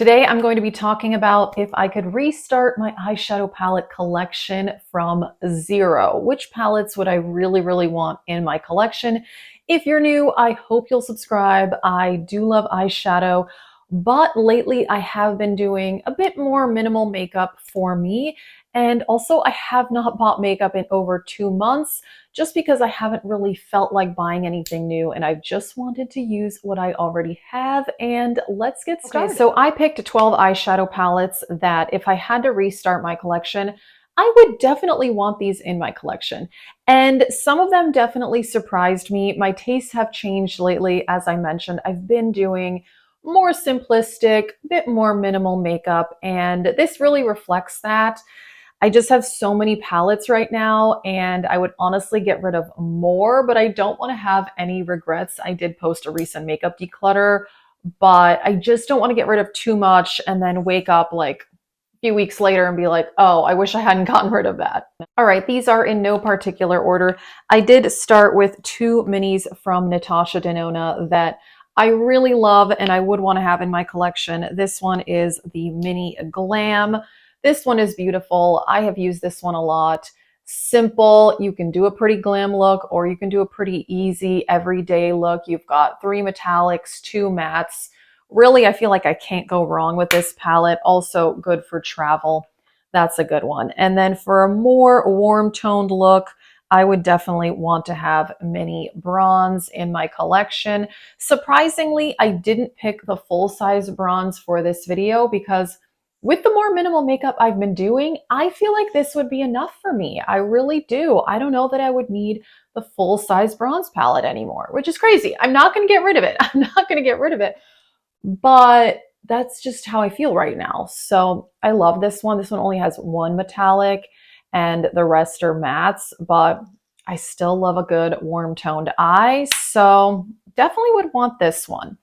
Today, I'm going to be talking about if I could restart my eyeshadow palette collection from zero. Which palettes would I really want in my collection? If you're new, I hope you'll subscribe. I do love eyeshadow, but lately I have been doing a bit more minimal makeup for me. And also, I have not bought makeup in over 2 months just because I haven't really felt like buying anything new and I've just wanted to use what I already have. And let's get started. So I picked 12 eyeshadow palettes that if I had to restart my collection, I would definitely want these in my collection. And some of them definitely surprised me. My tastes have changed lately. As I mentioned, I've been doing more simplistic, bit more minimal makeup, and this really reflects that. I just have so many palettes right now and I would honestly get rid of more, but I don't want to have any regrets. I did post a recent makeup declutter, but I just don't want to get rid of too much and then wake up like a few weeks later and be like, oh, I wish I hadn't gotten rid of that. All right, these are in no particular order. I did start with two minis from Natasha Denona that I really love and I would want to have in my collection. This one is the Mini Glam. This one is beautiful. I have used this one a lot. Simple. You can do a pretty glam look or you can do a pretty easy everyday look. You've got 3 metallics, 2 mattes. Really, I feel like I can't go wrong with this palette. Also good for travel. That's a good one. And then for a more warm toned look, I would definitely want to have Mini Bronze in my collection. Surprisingly, I didn't pick the full size bronze for this video because with the more minimal makeup I've been doing, I feel like this would be enough for me. I really do. I don't know that I would need the full size bronze palette anymore, which is crazy. I'm not going to get rid of it. I'm not going to get rid of it. But that's just how I feel right now. So I love this one. This one only has 1 metallic and the rest are mattes, but I still love a good warm toned eye. So definitely would want this one.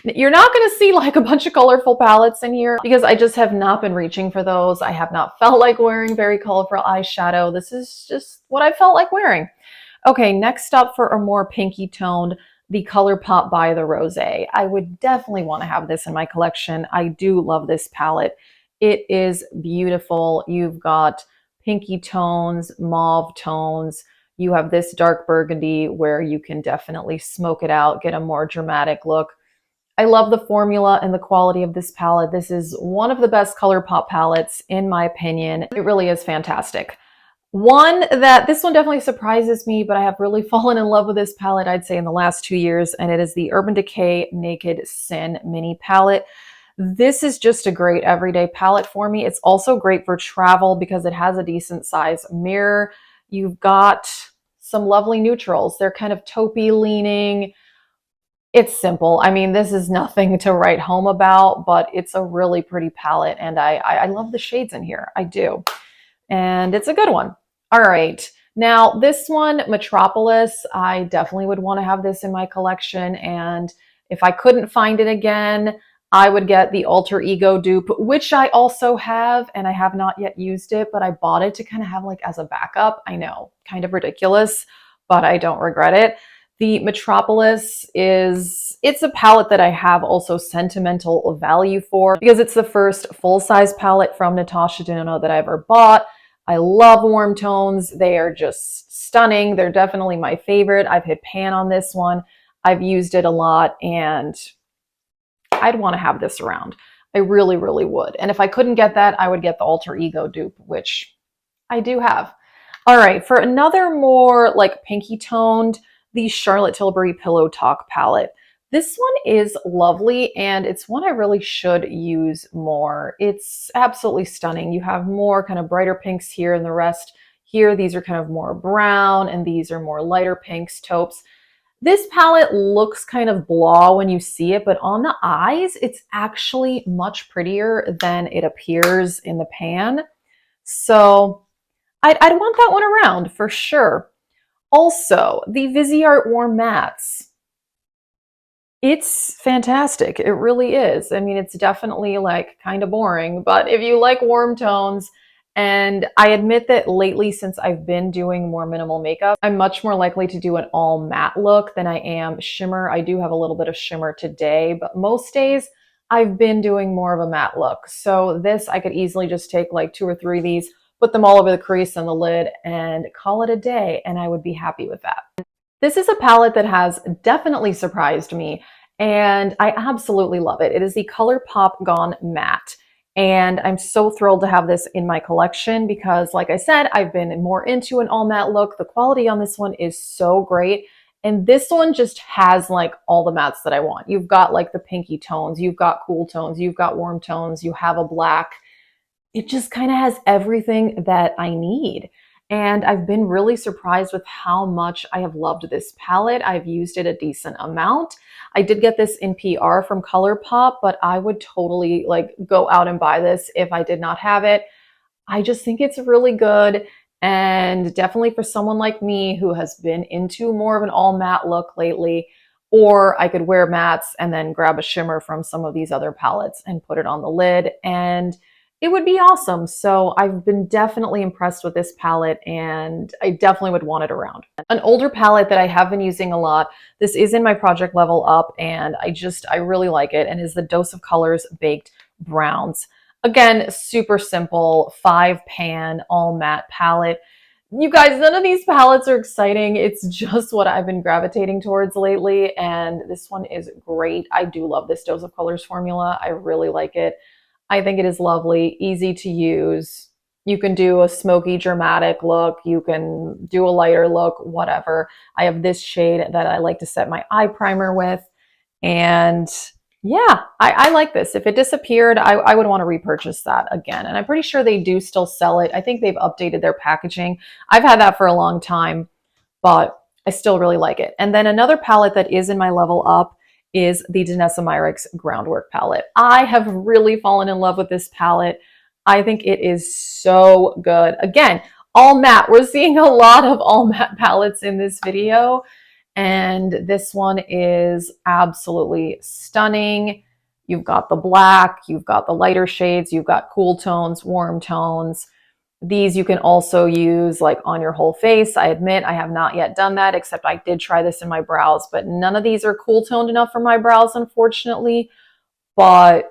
You're not going to see like a bunch of colorful palettes in here because I just have not been reaching for those. I have not felt like wearing very colorful eyeshadow. This is just what I felt like wearing. Okay, next up for a more pinky toned, the Colourpop by the Rosé. I would definitely want to have this in my collection. I do love this palette. It is beautiful. You've got pinky tones, mauve tones. You have this dark burgundy where you can definitely smoke it out, get a more dramatic look. I love the formula and the quality of this palette. This is one of the best Colourpop palettes in my opinion. It really is fantastic. This one definitely surprises me, but I have really fallen in love with this palette, I'd say in the last 2 years, and it is the Urban Decay Naked Sin Mini Palette. This is just a great everyday palette for me. It's also great for travel because it has a decent size mirror. You've got some lovely neutrals. They're kind of taupey leaning. It's simple. I mean, this is nothing to write home about, but it's a really pretty palette and I love the shades in here. I do. And it's a good one. All right. Now this one, Metropolis, I definitely would want to have this in my collection. And if I couldn't find it again, I would get the Alter Ego dupe, which I also have, and I have not yet used it, but I bought it to kind of have like as a backup. I know, kind of ridiculous, but I don't regret it. The Metropolis it's a palette that I have also sentimental value for because it's the first full-size palette from Natasha Denona that I ever bought. I love warm tones. They are just stunning. They're definitely my favorite. I've hit pan on this one. I've used it a lot and I'd want to have this around. I really would. And if I couldn't get that, I would get the Alter Ego dupe, which I do have. All right, for another more like pinky toned, the Charlotte Tilbury Pillow Talk palette. This one is lovely and it's one I really should use more. It's absolutely stunning. You have more kind of brighter pinks here and the rest here. These are kind of more brown and these are more lighter pinks, taupes. This palette looks kind of blah when you see it, but on the eyes, it's actually much prettier than it appears in the pan. So I'd want that one around for sure. Also, the Viseart Warm Mattes. It's fantastic. It really is. I mean, it's definitely like kind of boring, but if you like warm tones, and I admit that lately, since I've been doing more minimal makeup, I'm much more likely to do an all matte look than I am shimmer. I do have a little bit of shimmer today, but most days I've been doing more of a matte look. So this, I could easily just take like 2 or 3 of these, put them all over the crease and the lid and call it a day, and I would be happy with that. This is a palette that has definitely surprised me, and I absolutely love it. It is the Colourpop Gone Matte, and I'm so thrilled to have this in my collection because, like I said, I've been more into an all matte look. The quality on this one is so great, and this one just has like all the mattes that I want. You've got like the pinky tones, you've got cool tones, you've got warm tones, you have a black. It just kind of has everything that I need. And I've been really surprised with how much I have loved this palette. I've used it a decent amount. I did get this in PR from Colourpop, but I would totally like go out and buy this if I did not have it. I just think it's really good. And definitely for someone like me who has been into more of an all matte look lately, or I could wear mattes and then grab a shimmer from some of these other palettes and put it on the lid, and it would be awesome. So I've been definitely impressed with this palette, and I definitely would want it around. An older palette that I have been using a lot, this is in my Project Level Up, and I really like it, and is the Dose of Colors Baked Browns. Again, super simple, 5-pan, all matte palette. You guys, none of these palettes are exciting. It's just what I've been gravitating towards lately, and this one is great. I do love this Dose of Colors formula. I really like it. I think it is lovely, easy to use. You can do a smoky, dramatic look. You can do a lighter look, whatever. I have this shade that I like to set my eye primer with, and yeah, I like this. If it disappeared, I would want to repurchase that again. And I'm pretty sure they do still sell it. I think they've updated their packaging. I've had that for a long time, but I still really like it. And then another palette that is in my Level Up is the Danessa Myricks Groundwork palette. I have really fallen in love with this palette. I think it is so good. Again, all matte. We're seeing a lot of all matte palettes in this video. And this one is absolutely stunning. You've got the black, you've got the lighter shades, you've got cool tones, warm tones. These you can also use like on your whole face. I admit I have not yet done that, except I did try this in my brows, but none of these are cool toned enough for my brows, unfortunately. But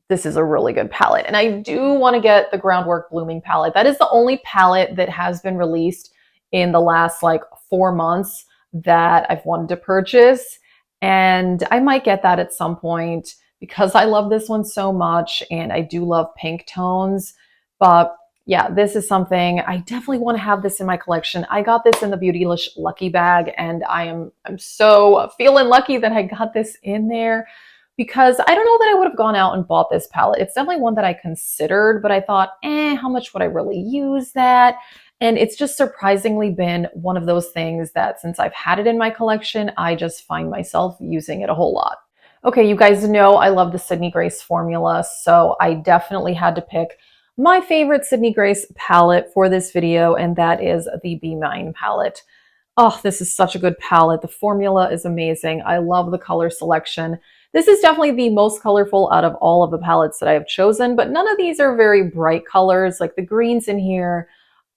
this is a really good palette. And I do want to get the Groundwork Blooming palette. That is the only palette that has been released in the last like 4 months that I've wanted to purchase. And I might get that at some point because I love this one so much, and I do love pink tones. But yeah, this is something I definitely want to have this in my collection. I got this in the Beautylish Lucky Bag, and I'm so feeling lucky that I got this in there, because I don't know that I would have gone out and bought this palette. It's definitely one that I considered, but I thought, how much would I really use that? And it's just surprisingly been one of those things that since I've had it in my collection, I just find myself using it a whole lot. Okay, you guys know I love the Sydney Grace formula, so I definitely had to pick my favorite Sydney Grace palette for this video, and that is the Be Mine palette. Oh, this is such a good palette. The formula is amazing. I love the color selection. This is definitely the most colorful out of all of the palettes that I have chosen, but none of these are very bright colors. Like the greens in here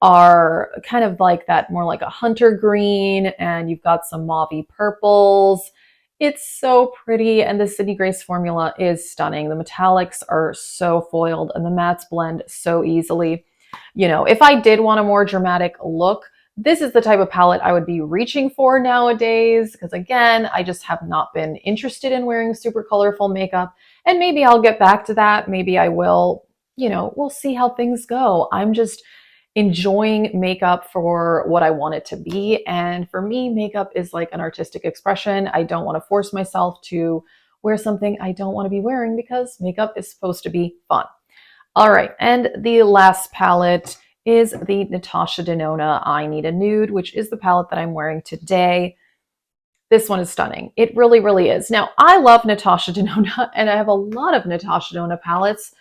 are kind of like that, more like a hunter green, and you've got some mauvey purples. It's so pretty, and the Sydney Grace formula is stunning. The metallics are so foiled, and the mattes blend so easily. You know, if I did want a more dramatic look, this is the type of palette I would be reaching for nowadays, because again, I just have not been interested in wearing super colorful makeup, and maybe I'll get back to that. Maybe I will, you know, we'll see how things go. I'm just enjoying makeup for what I want it to be. And for me, makeup is like an artistic expression. I don't want to force myself to wear something I don't want to be wearing, because makeup is supposed to be fun. All right, and the last palette is the Natasha Denona I Need a Nude, which is the palette that I'm wearing today. This one is stunning. It really, really is. Now, I love Natasha Denona, and I have a lot of Natasha Denona palettes.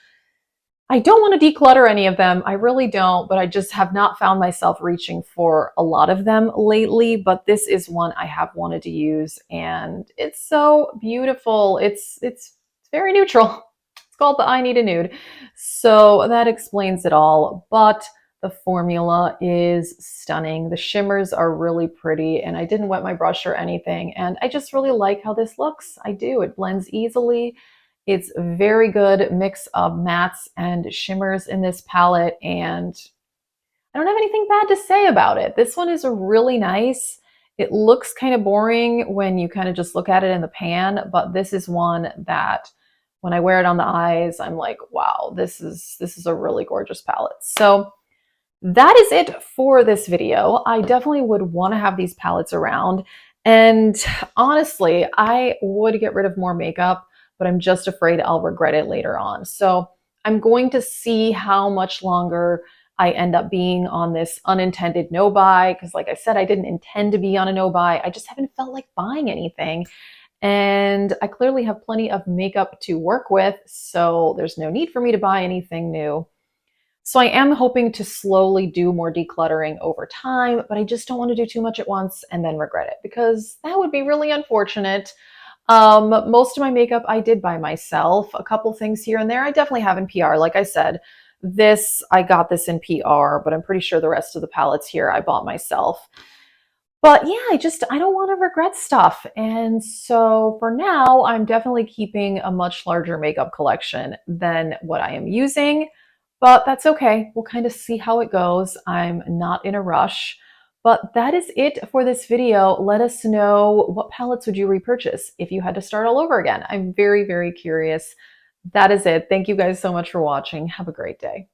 I don't want to declutter any of them. I really don't, but I just have not found myself reaching for a lot of them lately. But this is one I have wanted to use, and it's so beautiful. It's very neutral. It's called the I Need a Nude. So that explains it all. But the formula is stunning. The shimmers are really pretty, and I didn't wet my brush or anything. And I just really like how this looks. I do. It blends easily. It's very good mix of mattes and shimmers in this palette, and I don't have anything bad to say about it. This one is really nice. It looks kind of boring when you kind of just look at it in the pan, but this is one that when I wear it on the eyes, I'm like, wow, this is a really gorgeous palette. So that is it for this video. I definitely would want to have these palettes around. And honestly, I would get rid of more makeup, but I'm just afraid I'll regret it later on. So I'm going to see how much longer I end up being on this unintended no buy. Because like I said, I didn't intend to be on a no buy. I just haven't felt like buying anything. And I clearly have plenty of makeup to work with. So there's no need for me to buy anything new. So I am hoping to slowly do more decluttering over time, but I just don't want to do too much at once and then regret it because that would be really unfortunate. Most of my makeup I did buy myself. A couple things here and there I definitely have in PR. Like I said, I got this in PR, but I'm pretty sure the rest of the palettes here I bought myself. But yeah, I don't want to regret stuff. And so for now, I'm definitely keeping a much larger makeup collection than what I am using. But that's okay. We'll kind of see how it goes. I'm not in a rush. But that is it for this video. Let us know, what palettes would you repurchase if you had to start all over again? I'm very, very curious. That is it. Thank you guys so much for watching. Have a great day.